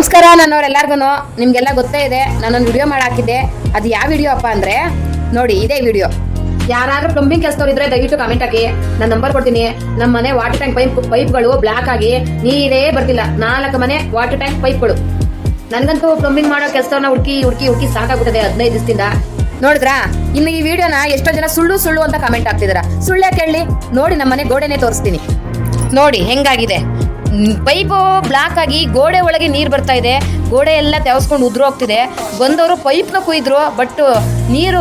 ನಮಸ್ಕಾರ ನನ್ನವರೆಲ್ಲರಿಗೂ ನಿಮ್ಗೆಲ್ಲ ಗೊತ್ತೇ ಇದೆ ನಾನೊಂದು ವಿಡಿಯೋ ಮಾಡಿ ಹಾಕಿದ್ದೆ. ಅದು ಯಾವ ವಿಡಿಯೋ ಅಪ್ಪ ಅಂದ್ರೆ ನೋಡಿ ಇದೇ ವಿಡಿಯೋ. ಯಾರಾದ್ರೂ ಪ್ಲಂಬಿಂಗ್ ಕೆಲಸದವ್ರು ಇದ್ರೆ ದಯವಿಟ್ಟು ಕಮೆಂಟ್ ಹಾಕಿ, ನಾನು ನಂಬರ್ ಕೊಡ್ತೀನಿ. ನಮ್ಮ ಮನೆ ವಾಟರ್ ಟ್ಯಾಂಕ್ ಪೈಪ್ಗಳು ಬ್ಲಾಕ್ ಆಗಿ ನೀರೇ ಬರ್ತಿಲ್ಲ. 4 ಮನೆ ವಾಟರ್ ಟ್ಯಾಂಕ್ ಪೈಪ್ಗಳು. ನನ್ಗಂತೂ ಪ್ಲಂಬಿಂಗ್ ಮಾಡೋ ಕೆಲಸದವ್ರನ್ನ ಹುಡುಕಿ ಸಾಕಾಗ್ಬಿಟ್ಟಿದೆ 15 ದಿವಸದಿಂದ. ನೋಡಿದ್ರಾ? ಇನ್ನು ಈ ವಿಡಿಯೋನ ಎಷ್ಟೋ ಜನ ಸುಳ್ಳು ಅಂತ ಕಮೆಂಟ್ ಹಾಕ್ತಿದಾರ. ಸುಳ್ಳೇ ಕೇಳಿ ನೋಡಿ, ನಮ್ಮ ಮನೆ ಗೋಡೆನೆ ತೋರಿಸ್ತೀನಿ ನೋಡಿ ಹೆಂಗಾಗಿದೆ. ಪೈಪು ಬ್ಲಾಕ್ ಆಗಿ ಗೋಡೆ ಒಳಗೆ ನೀರು ಬರ್ತಾ ಇದೆ. ಗೋಡೆ ಎಲ್ಲ ತೆವಸ್ಕೊಂಡು ಉದುರು ಹೋಗ್ತಿದೆ. ಬಂದವರು ಪೈಪ್ನ ಕುಯ್ದ್ರು, ಬಟ್ ನೀರು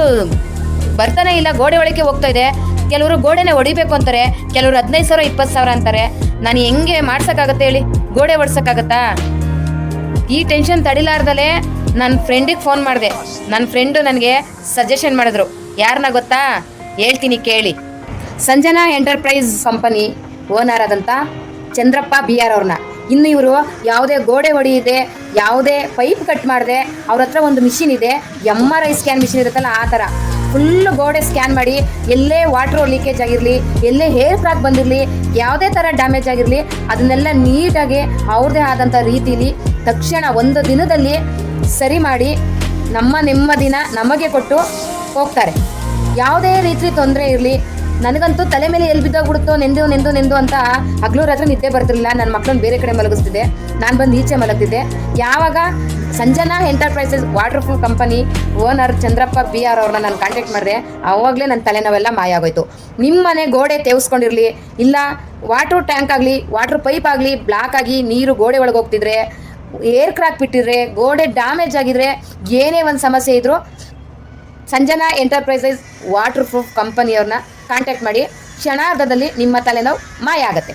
ಬರ್ತಾನೆ ಇಲ್ಲ, ಗೋಡೆ ಒಳಗೆ ಹೋಗ್ತಾ ಇದೆ. ಕೆಲವರು ಗೋಡೆನೆ ಹೊಡಿಬೇಕು ಅಂತಾರೆ, ಕೆಲವರು 15,000 20,000 ಅಂತಾರೆ. ನಾನು ಹೆಂಗೆ ಮಾಡ್ಸೋಕ್ಕಾಗತ್ತೆ ಹೇಳಿ? ಗೋಡೆ ಹೊಡ್ಸೋಕ್ಕಾಗತ್ತಾ? ಈ ಟೆನ್ಷನ್ ತಡಿಲಾರ್ದಲೇ ನನ್ನ ಫ್ರೆಂಡಿಗೆ ಫೋನ್ ಮಾಡಿದೆ. ನನ್ನ ಫ್ರೆಂಡು ನನಗೆ ಸಜೆಷನ್ ಮಾಡಿದ್ರು. ಯಾರನ್ನ ಗೊತ್ತಾ? ಹೇಳ್ತೀನಿ ಕೇಳಿ. ಸಂಜನಾ ಎಂಟರ್ಪ್ರೈಸ್ ಕಂಪನಿ ಓನರ್ ಆದಂಥ ಚಂದ್ರಪ್ಪ BR ಅವ್ರನ್ನ. ಇನ್ನು ಇವರು ಯಾವುದೇ ಗೋಡೆ ಹೊಡೆಯಿದೆ, ಯಾವುದೇ ಪೈಪ್ ಕಟ್ ಮಾಡಿದೆ, ಅವ್ರ ಹತ್ರ ಒಂದು ಮಿಷಿನ್ ಇದೆ, MRI ಸ್ಕ್ಯಾನ್ ಮಿಷಿನ್ ಇರುತ್ತಲ್ಲ ಆ ಥರ ಫುಲ್ಲು ಗೋಡೆ ಸ್ಕ್ಯಾನ್ ಮಾಡಿ ಎಲ್ಲೇ ವಾಟ್ರ್ ಲೀಕೇಜ್ ಆಗಿರಲಿ, ಎಲ್ಲೇ ಹೇರ್ ಕ್ರಾಕ್ ಬಂದಿರಲಿ, ಯಾವುದೇ ಥರ ಡ್ಯಾಮೇಜ್ ಆಗಿರಲಿ ಅದನ್ನೆಲ್ಲ ನೀಟಾಗಿ ಅವ್ರದ್ದೇ ಆದಂಥ ರೀತಿಲಿ ತಕ್ಷಣ 1 ದಿನದಲ್ಲಿ ಸರಿ ಮಾಡಿ ನಮ್ಮ ನೆಮ್ಮದಿನ ನಮಗೆ ಕೊಟ್ಟು ಹೋಗ್ತಾರೆ. ಯಾವುದೇ ರೀತಿ ತೊಂದರೆ ಇರಲಿ. ನನಗಂತೂ ತಲೆ ಮೇಲೆ ಎಲ್ಲಿ ಬಿದ್ದೋಗ್ಬಿಡುತ್ತೋ ನೆಂದು ಅಂತ ಹಗಲು ರಾತ್ರಿ ನಿದ್ದೆ ಬರ್ತಿರಲಿಲ್ಲ. ನನ್ನ ಮಕ್ಕಳನ್ನ ಬೇರೆ ಕಡೆ ಮಲಗಿಸ್ತಿದ್ದೆ, ನಾನು ಬಂದು ಈಚೆ ಮಲಗ್ತಿದ್ದೆ. ಯಾವಾಗ Sanjana enterprises water proof company owner Chandrappa BR ಅವ್ರನ್ನ ನಾನು ಕಾಂಟ್ಯಾಕ್ಟ್ ಮಾಡಿದೆ, ಆವಾಗಲೇ ನನ್ನ ತಲೆನೋವೆಲ್ಲ ಮಾಯ ಆಗೋಯ್ತು. ನಿಮ್ಮ ಮನೆ ಗೋಡೆ ತೆವಸ್ಕೊಂಡಿರಲಿ, ಇಲ್ಲ ವಾಟ್ರ್ ಟ್ಯಾಂಕ್ ಆಗಲಿ, ವಾಟ್ರ್ ಪೈಪ್ ಆಗಲಿ ಬ್ಲಾಕ್ ಆಗಿ ನೀರು ಗೋಡೆ ಒಳಗೆ ಹೋಗ್ತಿದ್ರೆ, ಏರ್ ಕ್ರಾಕ್ ಬಿಟ್ಟಿದ್ರೆ, ಗೋಡೆ ಡ್ಯಾಮೇಜ್ ಆಗಿದ್ರೆ, ಏನೇ ಒಂದು ಸಮಸ್ಯೆ ಇದ್ದರೂ ಸಂಜನಾ ಎಂಟರ್ಪ್ರೈಸಸ್ ವಾಟರ್ ಪ್ರೂಫ್ ಕಂಪನಿಯವ್ರನ್ನ ಕಾಂಟ್ಯಾಕ್ಟ್ ಮಾಡಿ. ಕ್ಷಣಾರ್ಧದಲ್ಲಿ ನಿಮ್ಮ ತಲೆನೋವು ಮಾಯ ಆಗುತ್ತೆ.